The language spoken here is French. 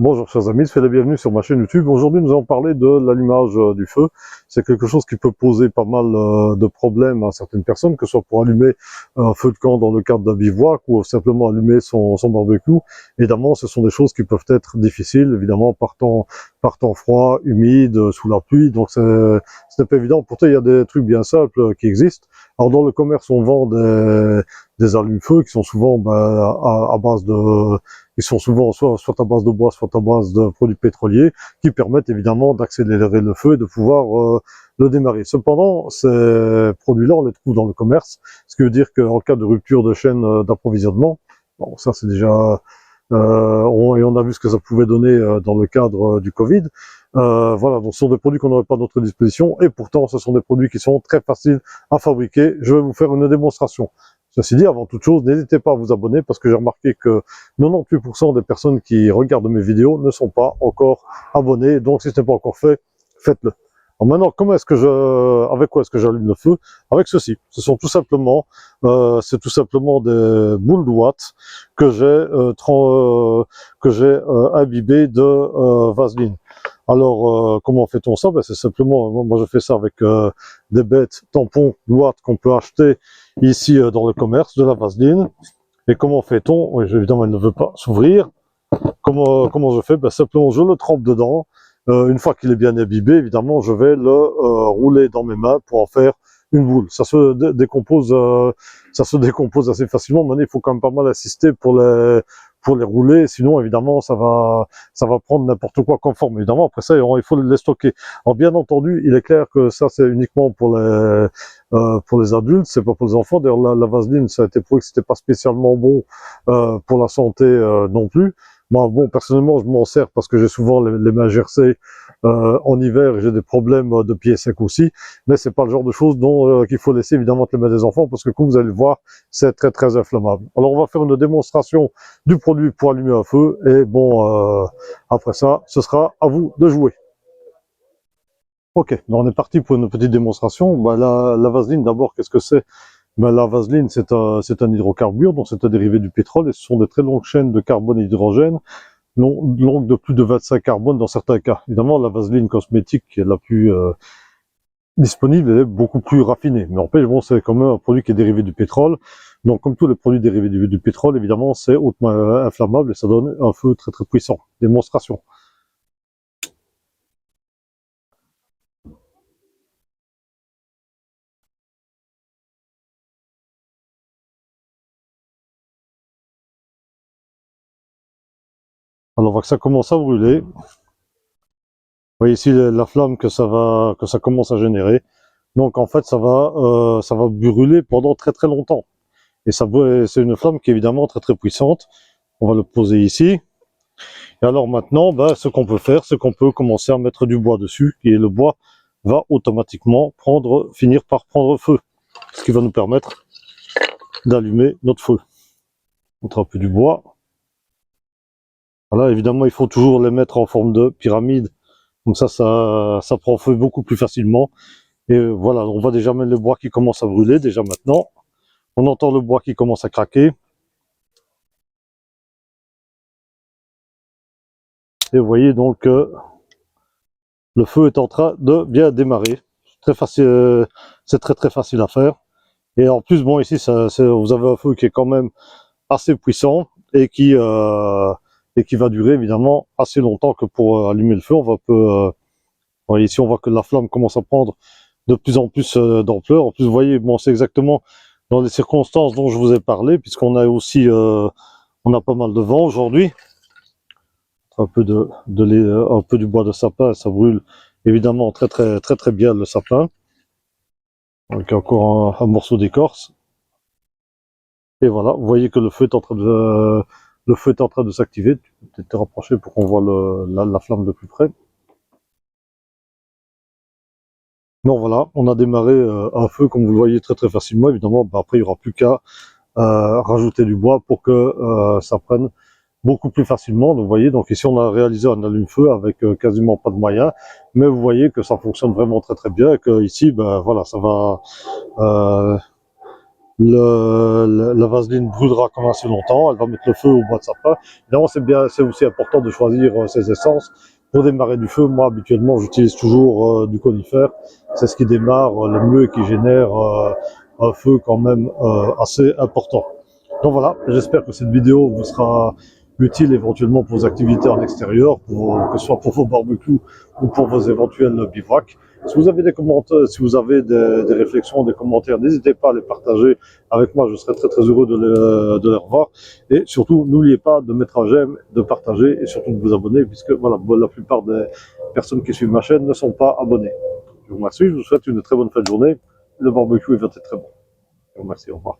Bonjour chers amis, soyez les bienvenus sur ma chaîne YouTube. Aujourd'hui nous allons parler de l'allumage du feu. C'est quelque chose qui peut poser pas mal de problèmes à certaines personnes, que ce soit pour allumer un feu de camp dans le cadre d'un bivouac ou simplement allumer son barbecue. Évidemment, ce sont des choses qui peuvent être difficiles, évidemment par temps froid, humide, sous la pluie, donc ce n'est pas évident. Pourtant il y a des trucs bien simples qui existent. Alors dans le commerce on vend des allumes-feu qui sont souvent à base de... Ils sont souvent soit à base de bois, soit à base de produits pétroliers, qui permettent évidemment d'accélérer le feu et de pouvoir le démarrer. Cependant, ces produits-là, on les trouve dans le commerce, ce qui veut dire qu'en cas de rupture de chaîne d'approvisionnement, bon, ça c'est déjà... on a vu ce que ça pouvait donner dans le cadre du Covid. Voilà, donc ce sont des produits qu'on n'aurait pas à notre disposition, et pourtant ce sont des produits qui sont très faciles à fabriquer. Je vais vous faire une démonstration. Ceci dit, avant toute chose, n'hésitez pas à vous abonner parce que j'ai remarqué que 98% des personnes qui regardent mes vidéos ne sont pas encore abonnées. Donc, si ce n'est pas encore fait, faites-le. Alors maintenant, avec quoi est-ce que j'allume le feu? Avec ceci. Ce sont tout simplement, c'est tout simplement des boules de watts que j'ai imbibées de vaseline. Alors, comment fait-on ça? C'est simplement, moi je fais ça avec des bêtes tampons Watt qu'on peut acheter ici dans le commerce, de la vaseline. Et comment fait-on? Oui, évidemment, elle ne veut pas s'ouvrir. Comment je fais? Simplement, je le trempe dedans. Une fois qu'il est bien imbibé, évidemment, je vais le rouler dans mes mains pour en faire une boule. Ça se décompose assez facilement. Maintenant, il faut quand même pas mal assister pour les rouler, sinon évidemment ça va prendre n'importe quoi comme forme. Évidemment, après ça, il faut les stocker. Alors bien entendu, il est clair que ça c'est uniquement pour les adultes, c'est pas pour les enfants. D'ailleurs, la vaseline, ça a été prouvé que c'était pas spécialement bon pour la santé non plus. Moi, bon, personnellement, je m'en sers parce que j'ai souvent les mains gercées en hiver et j'ai des problèmes de pieds secs aussi. Mais c'est pas le genre de choses dont qu'il faut laisser évidemment entre les mains des enfants parce que comme vous allez le voir, c'est très très inflammable. Alors, on va faire une démonstration du produit pour allumer un feu et bon, après ça, ce sera à vous de jouer. Ok, donc on est parti pour une petite démonstration. La vaseline, d'abord, qu'est-ce que c'est? La vaseline, c'est un hydrocarbure, donc c'est un dérivé du pétrole, et ce sont des très longues chaînes de carbone et d'hydrogène, longues de plus de 25 carbone dans certains cas. Évidemment, la vaseline cosmétique qui est la plus disponible, elle est beaucoup plus raffinée. Mais en fait, bon, c'est quand même un produit qui est dérivé du pétrole. Donc, comme tous les produits dérivés du pétrole, évidemment, c'est hautement inflammable et ça donne un feu très très puissant. Démonstration. Alors, on voit que ça commence à brûler. Vous voyez ici la flamme que ça commence à générer. Donc en fait, ça va brûler pendant très très longtemps. Et c'est une flamme qui est évidemment très très puissante. On va le poser ici. Et alors maintenant, ce qu'on peut faire, c'est qu'on peut commencer à mettre du bois dessus. Et le bois va automatiquement finir par prendre feu. Ce qui va nous permettre d'allumer notre feu. On mettra un peu du bois. Voilà, évidemment, il faut toujours les mettre en forme de pyramide. Comme ça prend feu beaucoup plus facilement. Et voilà, on va déjà mettre le bois qui commence à brûler, déjà maintenant. On entend le bois qui commence à craquer. Et vous voyez donc que le feu est en train de bien démarrer. Très facile, c'est très très facile à faire. Et en plus, bon, ici, vous avez un feu qui est quand même assez puissant et qui va durer évidemment assez longtemps que pour allumer le feu. Ici, on voit que la flamme commence à prendre de plus en plus d'ampleur. En plus, vous voyez, bon, c'est exactement dans les circonstances dont je vous ai parlé, puisqu'on a aussi, on a pas mal de vent aujourd'hui. Un peu un peu du bois de sapin, ça brûle évidemment très très très très bien le sapin. Donc encore un morceau d'écorce. Et voilà, vous voyez que le feu est en train de s'activer. Tu peux peut-être te rapprocher pour qu'on voit la flamme de plus près. Non, voilà, on a démarré un feu comme vous le voyez très très facilement. Évidemment, après il n'y aura plus qu'à rajouter du bois pour que ça prenne beaucoup plus facilement. Donc, vous voyez, donc ici on a réalisé un allume-feu avec quasiment pas de moyens, mais vous voyez que ça fonctionne vraiment très très bien et que ici, voilà, ça va. la vaseline brûlera comme assez longtemps, elle va mettre le feu au bois de sapin. Évidemment, c'est aussi important de choisir ses essences. Pour démarrer du feu, moi habituellement j'utilise toujours du conifère, c'est ce qui démarre le mieux et qui génère un feu quand même assez important. Donc voilà, j'espère que cette vidéo vous sera utile éventuellement pour vos activités en extérieur, que ce soit pour vos barbecues ou pour vos éventuels bivouacs. Si vous avez des commentaires, si vous avez des réflexions, des commentaires, n'hésitez pas à les partager avec moi, je serai très très heureux de les revoir. Et surtout, n'oubliez pas de mettre un j'aime, de partager et surtout de vous abonner, puisque voilà, la plupart des personnes qui suivent ma chaîne ne sont pas abonnées. Je vous remercie, je vous souhaite une très bonne fin de journée. Le barbecue va être très bon. Je vous remercie, au revoir.